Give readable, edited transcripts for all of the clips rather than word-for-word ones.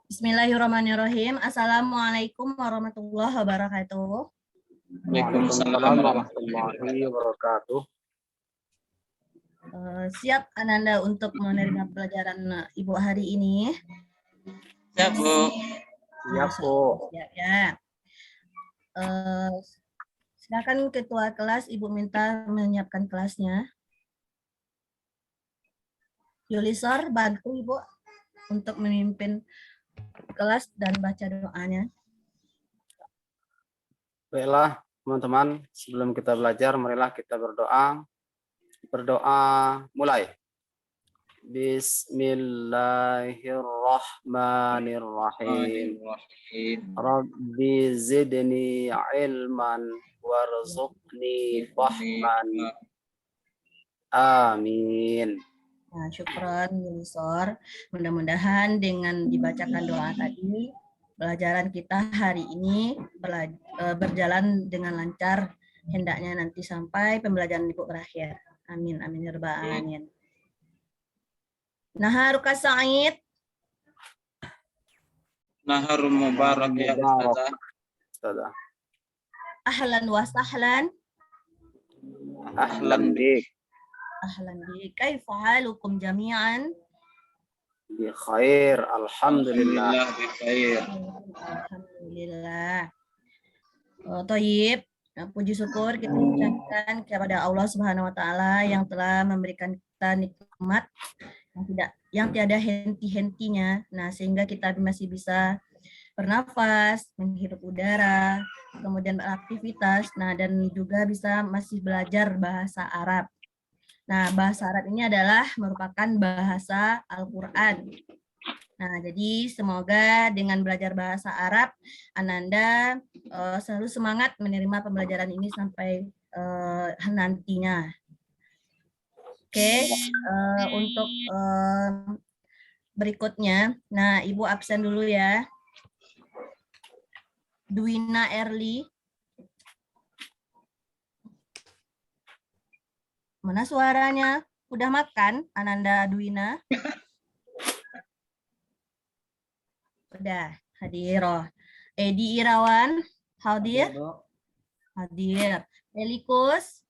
Bismillahirrahmanirrahim. Assalamualaikum warahmatullahi wabarakatuh. Waalaikumsalam warahmatullahi wabarakatuh. Siap Ananda untuk menerima pelajaran Ibu hari ini? Siap, Bu. Siap, Bu. Siap ya. Silakan Ketua kelas, Ibu minta menyiapkan kelasnya. Yulisor, bantu Ibu untuk memimpin kelas dan baca doanya. Baiklah, teman-teman, sebelum kita belajar, marilah kita berdoa. Berdoa mulai. Bismillahirrahmanirrahim. Rabbi zidni ilman warzuqni fahman. Amin. Nah, syukron Yulisor. Mudah-mudahan dengan dibacakan doa tadi, pelajaran kita hari ini berjalan dengan lancar, hendaknya nanti sampai pembelajaran Ibu berakhir. Amin, amin, ya rabbal alamin. Naharuka Sa'id. Naharul Mubarak ya Ustazah. Ahlan wa sahlan. Ahlan bik. Ahlan bik. Kaifa halukum jami'an? Bi khair, alhamdulillah. Alhamdulillah. Thayyib. Puji syukur kita ucapkan kepada Allah Subhanahu wa taala yang telah memberikan kita nikmat yang tiada henti-hentinya. Nah, sehingga kita masih bisa bernafas, menghirup udara, kemudian beraktivitas, nah dan juga bisa masih belajar bahasa Arab. Nah, bahasa Arab ini adalah merupakan bahasa Al-Qur'an. Nah, jadi semoga dengan belajar bahasa Arab, Ananda selalu semangat menerima pembelajaran ini sampai nantinya. Oke, untuk berikutnya, nah Ibu absen dulu ya. Duwina Erli. Mana suaranya? Udah makan, Ananda Duwina? Udah, hadir. Edi Irawan, hadir? Hadir. Elikus?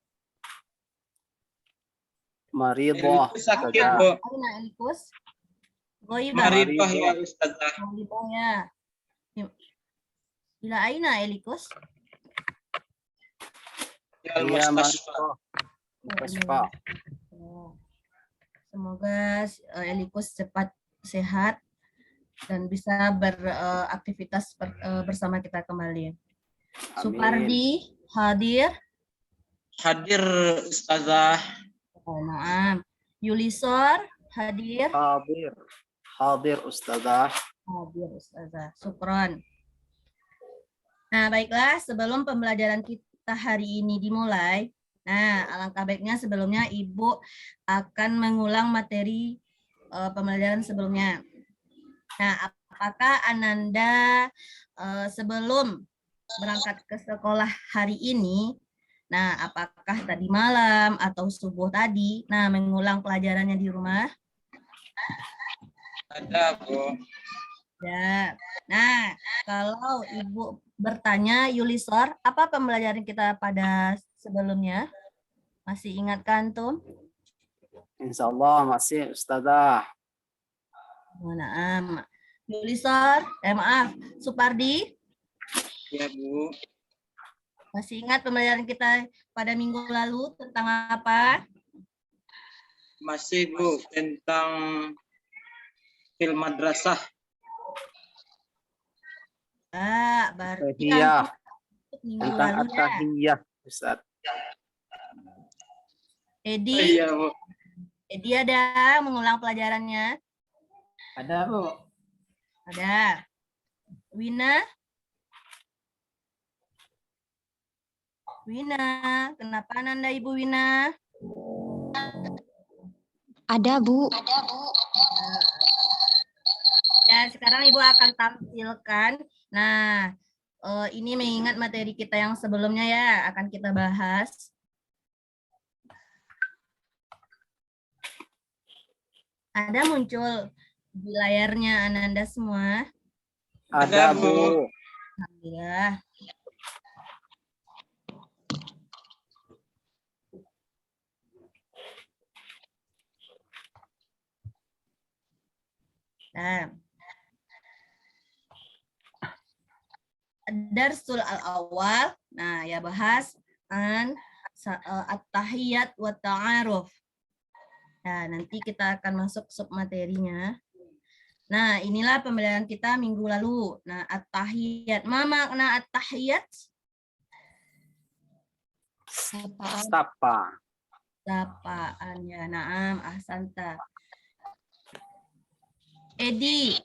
Maridah. Sakit, Bu. Aina Elikus? Goibah. Marifah ya Ustazah. Goibah ya. Ila aina Elikus? Ya Iya, Al-Mustasfa. Mustasfa. Semoga Elikus cepat sehat dan bisa beraktivitas bersama kita kembali. Amin. Supardi hadir. Hadir Ustazah. Oh, maaf. Yulisor hadir. Hadir. Hadir Ustazah. Hadir Ustazah. Syukron. Nah, baiklah, sebelum pembelajaran kita hari ini dimulai, nah, alangkah baiknya sebelumnya Ibu akan mengulang materi pembelajaran sebelumnya. Nah, apakah Ananda sebelum berangkat ke sekolah hari ini, nah, apakah tadi malam atau subuh tadi, nah, mengulang pelajarannya di rumah? Ada, Bu. Ya. Nah, kalau Ibu bertanya, Yulisor, apa pembelajaran kita pada sebelumnya? Masih ingatkan tuh? Insya Allah masih Ustazah. Nah, Yulisor, maaf, Supardi, Ya, Bu. masih ingat pembelajaran kita pada minggu lalu tentang apa? Masih, Bu, tentang fil madrasah. Berarti Tahiyah. minggu Tentang lalu ya. at-tahiyyah, Ustaz. Edi, Iya, Bu. Edi ada mengulang pelajarannya? Ada, Bu. Ada. Wina? Wina, kenapa Nanda Ibu Wina? Ada, Bu. Dan sekarang Ibu akan tampilkan. Nah, ini mengingat materi kita yang sebelumnya ya, akan kita bahas. Ada muncul di layarnya Ananda semua? Ada, Bu. Bu. Alhamdulillah. Nah, Darsul al-awwal. Nah, ya bahas an at-tahiyat wa ta'aruf. Nah, nanti kita akan masuk sub materinya. Nah, inilah pembelajaran kita minggu lalu. Nah, at-tahiyat. Ma makna at-tahiyat? Sapa. Sapaan ya. Naam, ahsanta. Edi,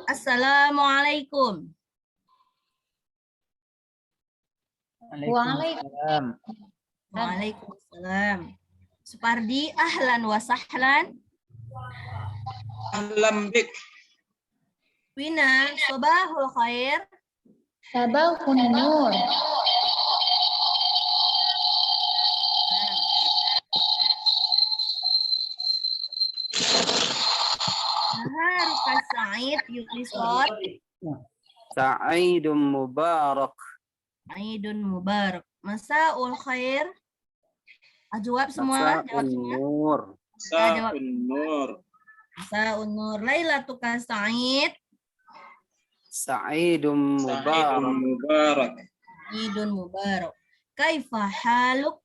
assalamualaikum. Waalaikumsalam. Waalaikumsalam. Supardi, ahlan wa sahlan. Ahlan bik. Wina, sobahul khair. Sabahun nur. Naharuka Sa'id Yulisot. Sa'idun mubarak. Aidun Mubarak. Masaul khair. Jawab semua. Jawab Masa'un semua. nur. Sa'un nur. Masaul nur. Lailatuka Sa'id. Sa'idun Sa'idun mubarak. mubarak. Aidun Mubarak. Kaifa haluk?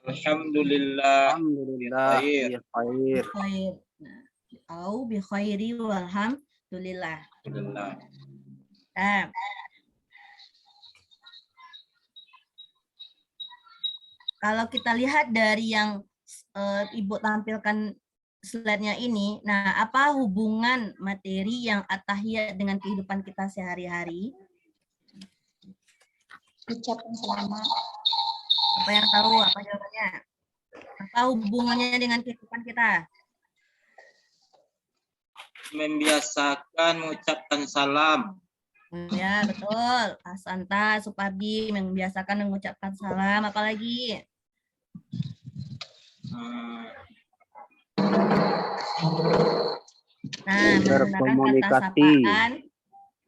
Alhamdulillah. Alhamdulillah. Khair. Bi khair. Khair. Nah, au bi khairi walhamdulillah. Alhamdulillah. Nah, kalau kita lihat dari yang Ibu tampilkan slide-nya ini, nah apa hubungan materi yang at-tahiyat dengan kehidupan kita sehari-hari? Ucapan selamat. Apa yang tahu? Apa jawabannya? Apa hubungannya dengan kehidupan kita? Membiasakan mengucapkan salam. Ya, betul. Asanta, Supardi membiasakan mengucapkan salam. Apalagi? Nah, menggunakan kata Berkomunikasi. sapaan.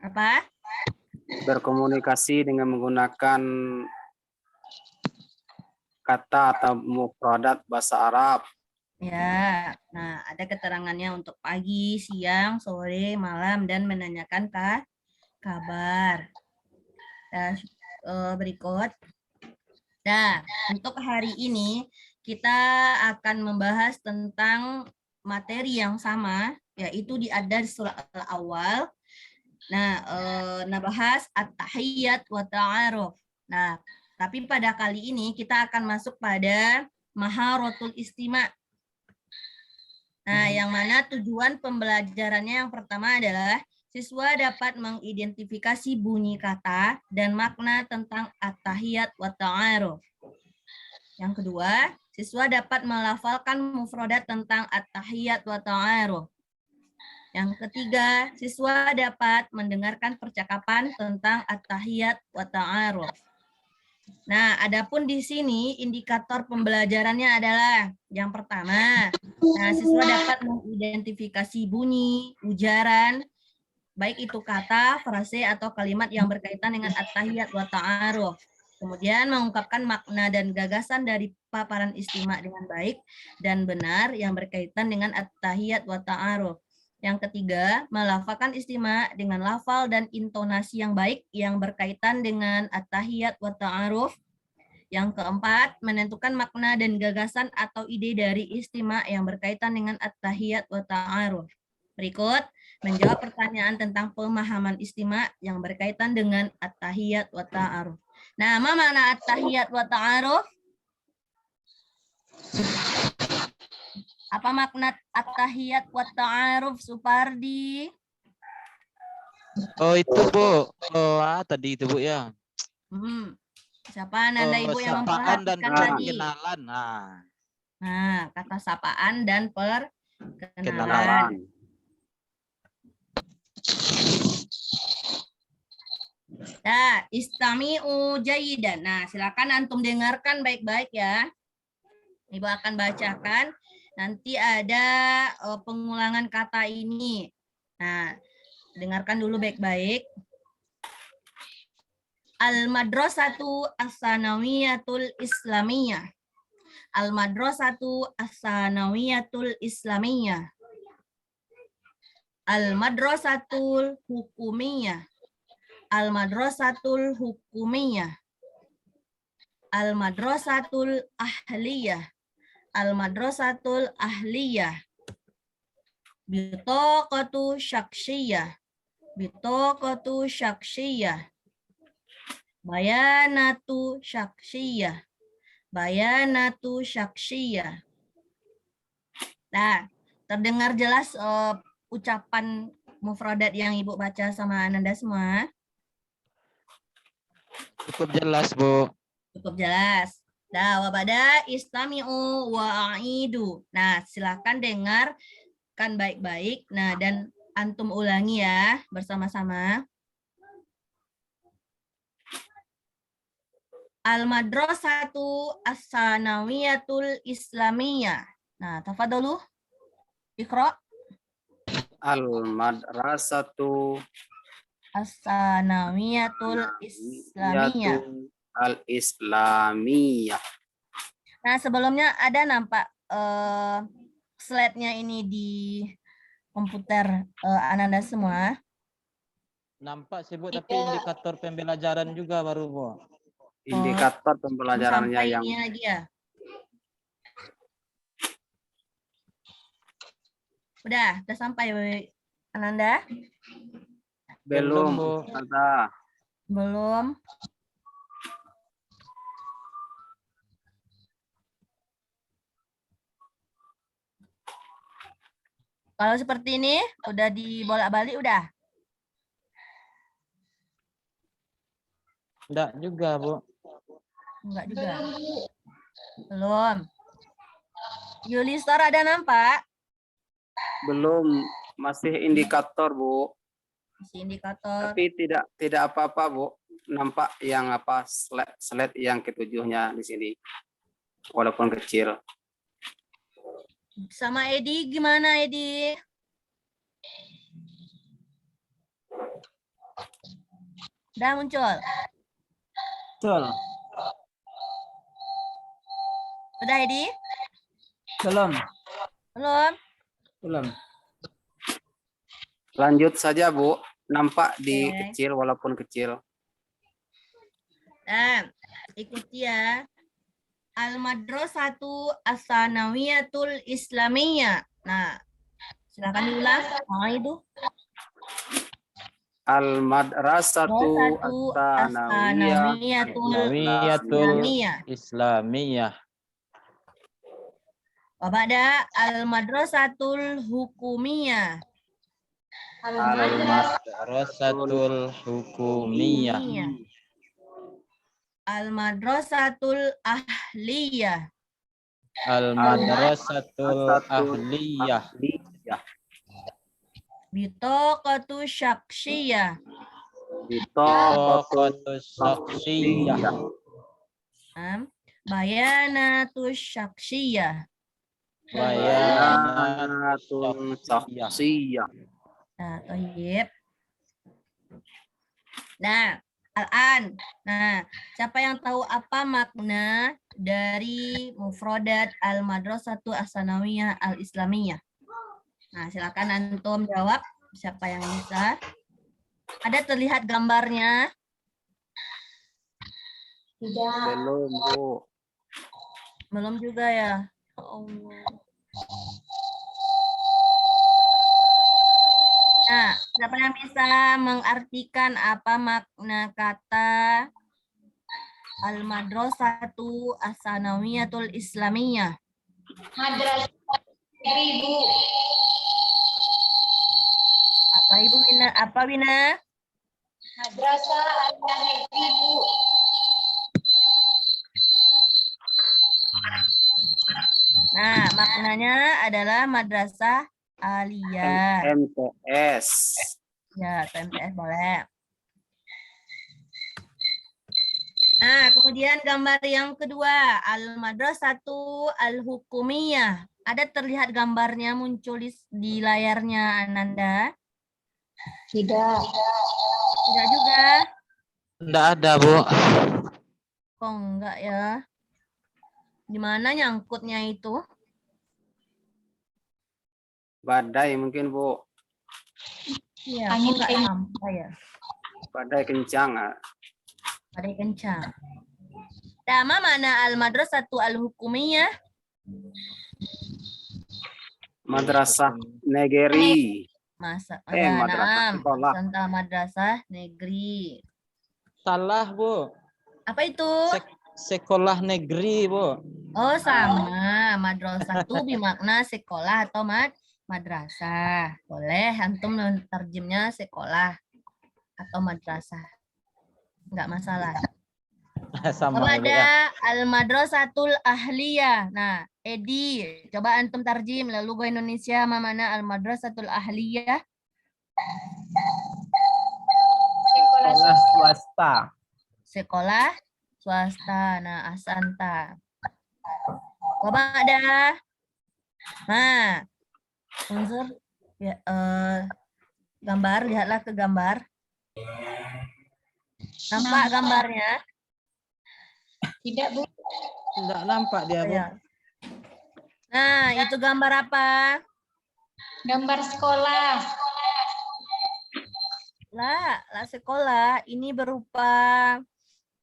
Apa? Berkomunikasi dengan menggunakan kata atau mufradat bahasa Arab. Ya, nah ada keterangannya untuk pagi, siang, sore, malam, dan menanyakan kabar. Nah, berikut. Nah, untuk hari ini kita akan membahas tentang materi yang sama, yaitu di Ad-Darsul Awal. Nah, bahas at-tahiyyat wa ta'aruf. Nah, tapi pada kali ini kita akan masuk pada maharatul istima'. Nah, yang mana tujuan pembelajarannya yang pertama adalah siswa dapat mengidentifikasi bunyi kata dan makna tentang at-tahiyyat wa ta'aruf. Yang kedua, siswa dapat melafalkan mufradat tentang at-tahiyyat wa ta'aruf. Yang ketiga, siswa dapat mendengarkan percakapan tentang at-tahiyyat wa ta'aruf. Nah, adapun di sini indikator pembelajarannya adalah yang pertama, nah siswa dapat mengidentifikasi bunyi, ujaran, baik itu kata, frase, atau kalimat yang berkaitan dengan at-tahiyyat wa ta'aruf. Kemudian mengungkapkan makna dan gagasan dari paparan istima' dengan baik dan benar yang berkaitan dengan at-tahiyyat wa ta'aruf. Yang ketiga, melafalkan istima' dengan lafal dan intonasi yang baik yang berkaitan dengan at-tahiyyat wa ta'aruf. Yang keempat, menentukan makna dan gagasan atau ide dari istima' yang berkaitan dengan at-tahiyyat wa ta'aruf. Berikut, menjawab pertanyaan tentang pemahaman istima' yang berkaitan dengan at-tahiyyat wa ta'aruf. Nah, apa makna at-tahiyyat wa ta'aruf? Apa makna at-tahiyyat wa ta'aruf, Supardi? Oh itu Bu, tadi itu Bu ya. Siapa Nanda Ibu yang Sapaan dan memperhatikan tadi? perkenalan. Nah, kata sapaan dan perkenalan. Kenalan. Nah, istami'u jayidan. Nah, silakan antum dengarkan baik-baik ya. Ibu akan bacakan nanti ada pengulangan kata ini. Nah, dengarkan dulu baik-baik. Al-Madrasatu As-Sanawiyatul Islamiyah. Al-Madrasatu As-Sanawiyatul Islamiyah. Al-Madrasatul Hukumiyah. Al-Madrasatul Hukumiyah. Al-Madrasatul Ahliyah. Al-Madrasatul Ahliyah. Bitaqatu Syaksiyah. Bitaqatu Syaksiyah. Bayanatu Syaksiyah. Bayanatu Syaksiyah. Nah, terdengar jelas ucapan mufradat yang Ibu baca sama Ananda semua? Cukup jelas, Bu. Cukup jelas. Nah, wabada istami'u wa'idu. Nah, silakan dengarkan baik-baik. Nah, dan antum ulangi ya bersama-sama. Al-Madrasatu As-Sanawiyatul Islamiyah. Nah, tafadhalu. Iqra. Al-Madrasatu As-Sanawiyatul Islamiyah. Al-Islamiyah. Nah, sebelumnya ada nampak slide-nya ini di komputer Ananda semua. Nampak sih, Bu, tapi indikator pembelajaran juga baru, Bu. Indikator Belum pembelajarannya sampai yang ini lagi ya. Udah sampai Ananda? belum Bu. ada. Belum. Kalau seperti ini, udah dibolak-balik udah? Enggak juga, Bu. Enggak juga. Belum. Yulistor ada nampak? Belum, masih indikator, Bu. Masih indikator. Tapi tidak apa-apa, Bu. Nampak yang apa slide yang ketujuhnya di sini. Walaupun kecil. Sama Edi, gimana Edi? Udah muncul? Betul. Udah Edi? Belum. Belum? Belum. Lanjut saja, Bu. Nampak di Oke. kecil walaupun kecil. Nah, ikuti ya. Al-Madrasatu As-Sanawiyatul Islamiyah. Nah, silakan diulang. Nah, itu. Al-Madrasatu As-Sanawiyatul Nawiyatul Islamiyah. Islamiyah. Wabada Al-Madrasatul Hukumiyah. Madrasatul Hukumiyah. Al-Madrasatul Ahliyah. Al-Madrasatul Ahliyah. Bitaqatu Syaksiyah. Taqatus Syaksiyah. Bayanatu Syaksiyah. Bayanatun Syaksiyah. Syaksiyah. Nah, tohib. Nah, Al-an. Nah, siapa yang tahu apa makna dari mufradat Al-Madrasatu As-Sanawiyah Al-Islamiyah? Nah, silakan antum jawab. Siapa yang bisa? Ada terlihat gambarnya? Tidak. Belum, Bu. Belum juga ya? Oh. Nah, siapa yang bisa mengartikan apa makna kata Al-Madrasatu As-Sanawiyatul Islamiyah? Madrasah 1000. Apa Ibu Wina? Apa Wina? Madrasah Aliyah Negeri, Bu. Nah, maknanya adalah madrasah aliyah. MTS. Ya, TMTS boleh. Nah, kemudian gambar yang kedua, Al-Madrasatu Al-Hukumiyah. Ada terlihat gambarnya muncul di layarnya Ananda? Tidak. Tidak juga? Enggak ada, Bu. Kok enggak ya? Di mana nyangkutnya itu? Badai mungkin Bu. Iya, kok Angin enggak kencang. sampai ya? Badai kencang. Badai kencang. Dama mana al-madrasatu al-hukumiyah? Madrasah negeri. Madrasah sekolah. Santa Madrasah Negeri. Salah, Bu. Apa itu? Sekolah negeri, Bu. Oh, sama. Madrasah itu bermakna sekolah atau madrasah. Boleh antum terjemahnya sekolah atau madrasah. Enggak masalah. Sama Coba ya, Bu, ya. ada al-madrasatul ahliyah. Nah, Edi, coba antum tarjim lalu go Indonesia mana al-madrasatul ahliyah? Sekolah Sekolah swasta. Sekolah swasta. Nah, Asanta. Coba ada. Nah, unsur ya, gambar, lihatlah ke gambar. Nampak gambarnya? Tidak, Bu. Enggak nampak dia, Bu. Ya. Nah, itu gambar apa? Gambar sekolah. Lah sekolah. Ini berupa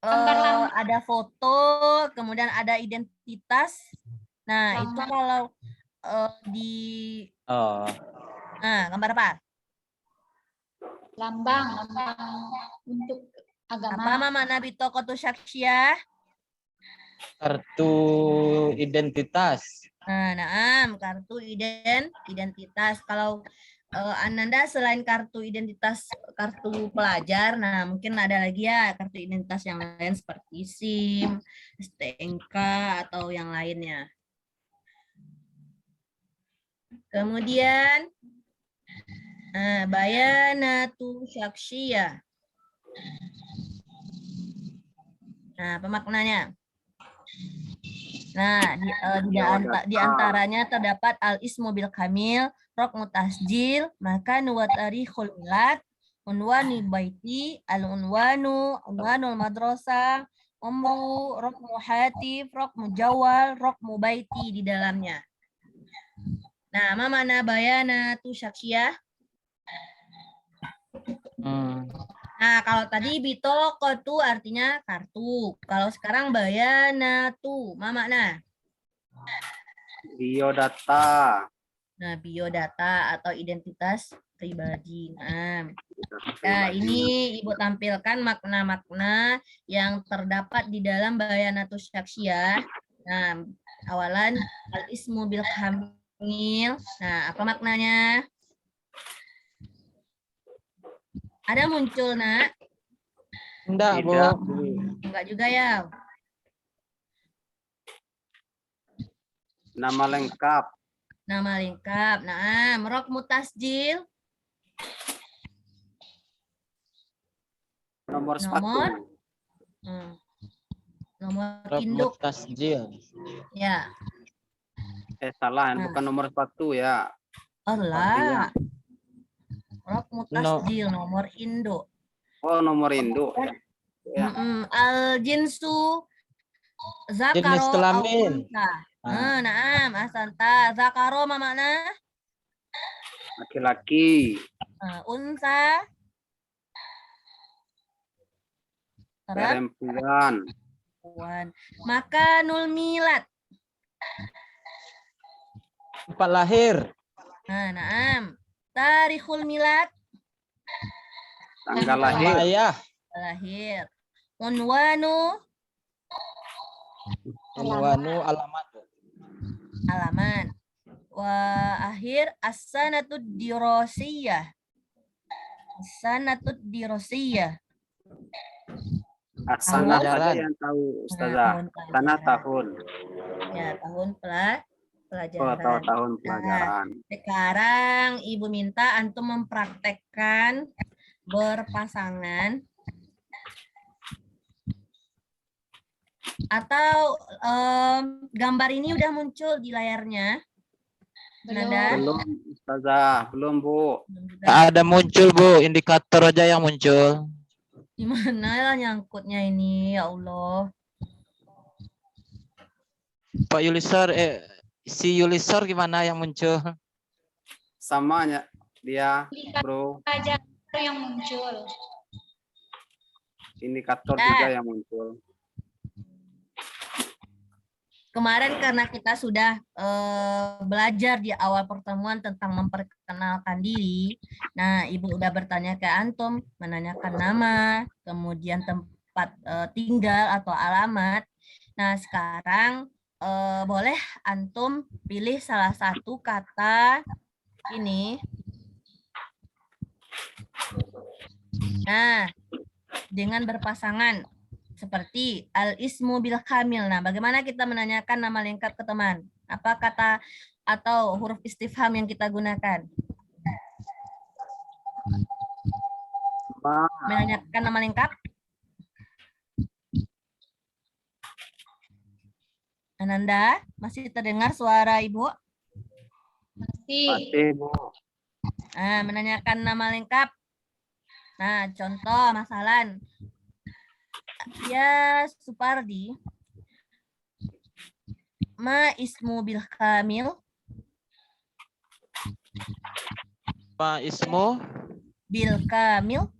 Gambar lambang. ada foto, kemudian ada identitas. Nah, itu Lambang. kalau di Oh, gambar apa? Lambang untuk Apa agama. Mama Nabi Tokotu Syaksyah? kartu identitas. Nah, kartu identitas. Kalau Ananda selain kartu identitas kartu pelajar, nah mungkin ada lagi ya kartu identitas yang lain seperti SIM, STNK atau yang lainnya. Kemudian bayanatu syaksyiyah. Nah, apa maknanya? Nah, di antaranya terdapat al-ismu bil kamil, rokmu tasjil, maka wa tarikhul milad, unwanu baiti, unwanul madrasah, umru, rokmu hatif, rokmu jawal, rokmu baiti di dalamnya. Nah, apa mana bayanatu syaksyiyah? Nah, kalau tadi bitoko tuh artinya kartu. Kalau sekarang bayanatu, apa makna? Biodata. Nah, biodata atau identitas pribadi. Nah, ini Ibu tampilkan makna-makna yang terdapat di dalam bayanatus syaksyiyah. Nah, awalan al-ismu bil kamil. Nah, apa maknanya? Ada muncul, Nak? Enggak, Bu. Tidak. Enggak juga ya. Nama lengkap. Nama lengkap. Nah, rokmu tasjil. Nomor sepatu. Nomor Rokmu induk. tasjil. Ya. Salah, bukan nomor sepatu ya. Allah. Rokmu No. tasjil, nomor induk. Oh, nomor induk. Ya. Al-jinsu zakaro Jenis au kelamin. unsa. Ah. Naam, asanta. Zakaro apa makna? Laki-laki. Unsa. Perempuan. Perempuan. Maka nul milad. Tempat lahir. Naam. Tarikhul milad. Tanggal Nama lahir. ayah. Lahir. Unwanu. Unwanu alamat. Alaman. Wa akhir as-sanatud dirosiyah. As-sanatud dirosiyah. Asana Pelajaran. saja yang tahu Ustazah. Sana tahun. Ya, tahun pelajaran. Oh, tahun pelajaran. Sekarang Ibu minta antum mempraktekkan berpasangan atau gambar ini udah muncul di layarnya. Nanda? Belum, Ustazah. Belum, Bu. Belum juga. Nggak ada muncul Bu, indikator aja yang muncul. Gimana lah nyangkutnya ini, ya Allah. Pak Yulisar, si Yulisar gimana yang muncul? Samanya dia, Bro. Aja yang muncul. Indikator juga yang muncul. Kemarin karena kita sudah belajar di awal pertemuan tentang memperkenalkan diri, nah Ibu udah bertanya ke Antum, menanyakan nama, kemudian tempat tinggal atau alamat. Nah sekarang boleh Antum pilih salah satu kata ini. Nah, dengan berpasangan. Seperti al-ismu bil kamil. Nah, bagaimana kita menanyakan nama lengkap ke teman? Apa kata atau huruf istifham yang kita gunakan? Menanyakan nama lengkap? Ananda, masih terdengar suara Ibu? Masih. Pasti, Bu. Nah, menanyakan nama lengkap. Nah, contoh masalan. Ya, Supardi. Ma ismu bil kamil? Pak Ismu, Bil kamil?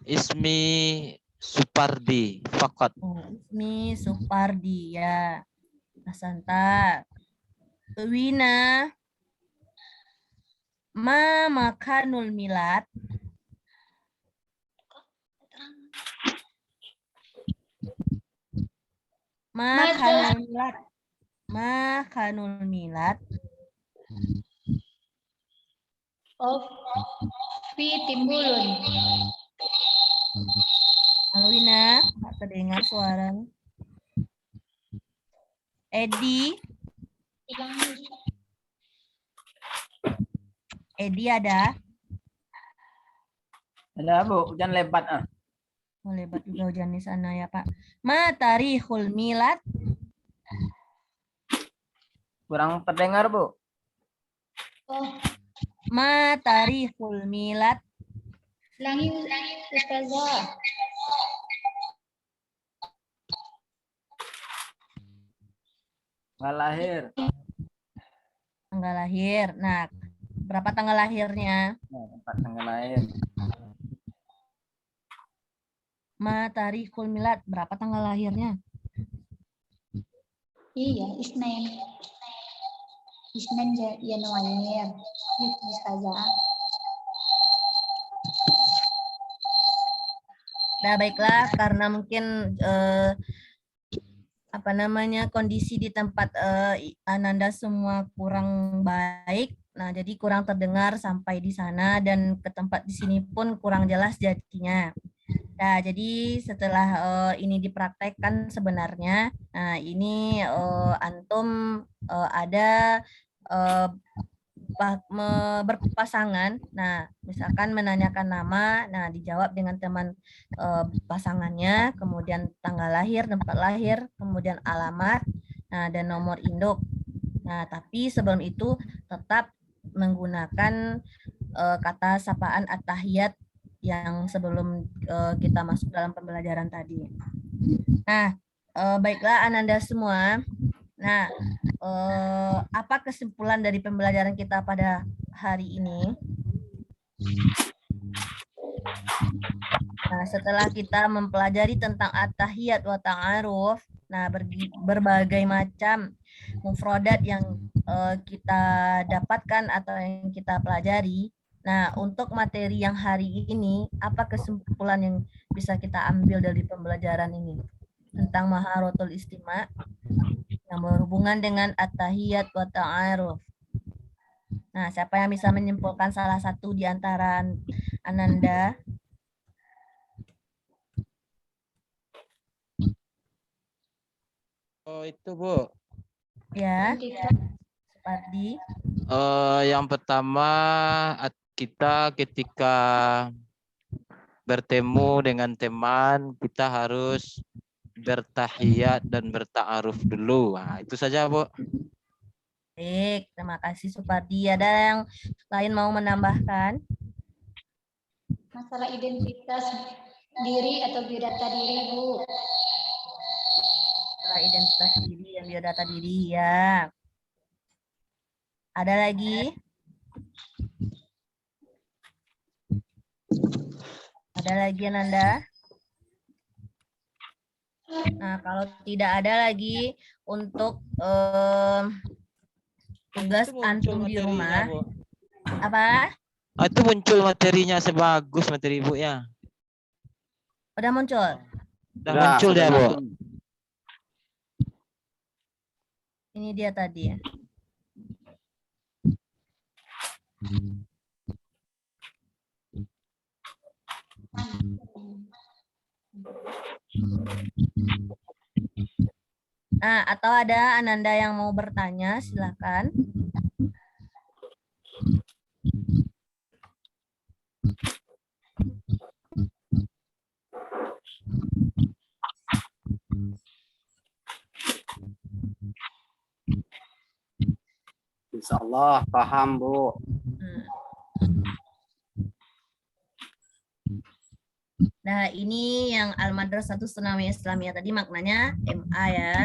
Ismi Supardi, Fakot. Ismi Supardi, ya. Asanta. Wina. Ma makanul milad? Makanul milad. Makanul milad. Of fi timbulun. Halo Wina, nggak terdengar suara. Edi, Edi ada? Ada Bu, hujan lebat ah. Oh, lebat juga hujan di sana ya Pak. Ma tarikhul milad? Kurang terdengar Bu. Oh, Ma tarikhul milad? ulangi Ustazah. Nggak lahir. Tanggal lahir. Nah, berapa tanggal lahirnya? Nah, tempat tanggal lahir. Ma tarikhul milad, berapa tanggal lahirnya? Iya, Isnin. Isnin Januari. Itu Ustazah. Nah, baiklah karena mungkin kondisi di tempat Ananda semua kurang baik. Nah, jadi kurang terdengar sampai di sana dan ke tempat di sini pun kurang jelas jadinya. Nah, jadi setelah ini dipraktekkan sebenarnya, nah ini antum ada berpasangan. Nah, misalkan menanyakan nama, nah dijawab dengan teman pasangannya, kemudian tanggal lahir, tempat lahir, kemudian alamat, nah dan nomor induk. Nah, tapi sebelum itu tetap menggunakan kata sapaan at-tahiyat yang sebelum kita masuk dalam pembelajaran tadi. Nah, baiklah Ananda semua. Nah, apa kesimpulan dari pembelajaran kita pada hari ini? Nah, setelah kita mempelajari tentang at-tahiyat wa ta'aruf, nah berbagai macam mufradat yang kita dapatkan atau yang kita pelajari. Nah, untuk materi yang hari ini, apa kesimpulan yang bisa kita ambil dari pembelajaran ini tentang maharatul istima' yang berhubungan dengan at-tahiyat wa ta'aruf? Nah, siapa yang bisa menyimpulkan salah satu di antara Ananda? Oh itu Bu. Ya, Supardi. Yang pertama kita ketika bertemu dengan teman kita harus bertahiyat dan berta'aruf dulu. Nah, itu saja Bu. Baik, terima kasih Supardi. Ada yang lain mau menambahkan? Masalah identitas diri atau biodata diri, Bu. Masalah identitas diri dan biodata diri ya. Ada lagi? Ada lagi Ananda? Nah, kalau tidak ada lagi untuk tugas Itu muncul antum di materinya, rumah, Bu. apa? Itu muncul materinya sebagus materi Ibu ya. Udah muncul? Udah muncul sudah dia, Bu. muncul. Ini dia tadi ya. Nah, atau ada Ananda yang mau bertanya, silakan. Insya Allah paham Bu. Hmm. Nah, ini yang Al-Madrasatus Tsanawiyah Islamiyah tadi maknanya MA ya.